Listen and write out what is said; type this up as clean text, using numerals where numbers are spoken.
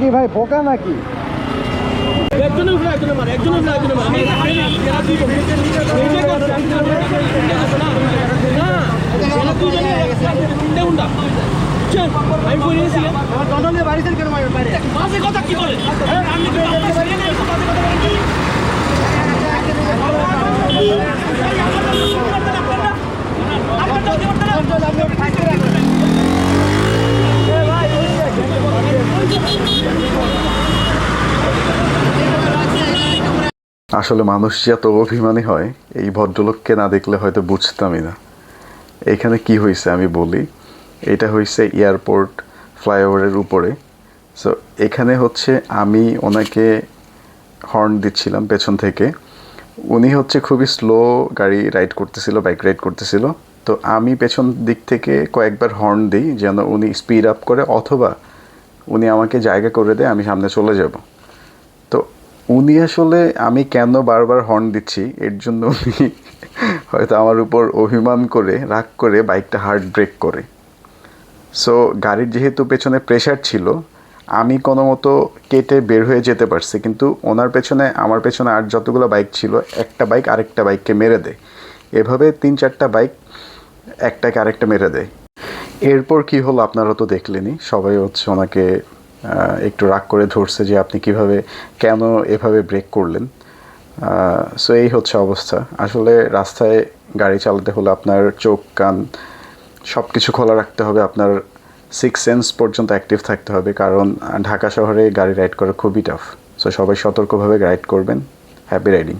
কি ভাই বোকা নাকি? আসলে মানুষ যত অভিমানী হয় এই ভদ্রলোককে না দেখলে হয়তো বুঝতামই না। এখানে কি হয়েছে আমি বলি। এটা হয়েছে এয়ারপোর্ট ফ্লাইওভারের উপরে। সো এখানে হচ্ছে আমি ওনাকে হর্ন দিচ্ছিলাম পেছন থেকে। উনি হচ্ছে খুবই স্লো গাড়ি রাইড করতেছিল, বাইক রাইড করতেছিল। তো আমি পেছন দিক থেকে কয়েকবার হর্ন দিই যেন উনি স্পিড আপ করে অথবা উনি আমাকে জায়গা করে দেয়, আমি সামনে চলে যাব। তো উনি আসলে আমি কেন বারবার হর্ন দিচ্ছি এর জন্য উনি হয়তো আমার উপর অভিমান করে রাগ করে বাইকটা হার্ড ব্রেক করে। সো গাড়ির যেহেতু পেছনে প্রেশার ছিল, আমি কোনো মতো কেটে বের হয়ে যেতে পারছি, কিন্তু ওনার পেছনে আমার পেছনে আর যতগুলো বাইক ছিল একটা বাইক আরেকটা বাইককে মেরে দেয়। এভাবে 3-4টা বাইক একটাকে আরেকটা মেরে দেয়। এরপর কি হলো আপনারা তো দেখলেনই, সবাই হচ্ছে ওনাকে একটু রাগ করে ধরছে যে আপনি কিভাবে কেন এভাবে ব্রেক করলেন। সো এই হচ্ছে অবস্থা। আসলে রাস্তায় গাড়ি চালাতে হলে আপনার চোখ কান সব কিছু খোলা রাখতে হবে, আপনার 6 সেন্স পর্যন্ত অ্যাক্টিভ থাকতে হবে, কারণ ঢাকা শহরে গাড়ি রাইড করা খুবই টাফ। সো সবাই সতর্কভাবে রাইড করবেন। Happy riding.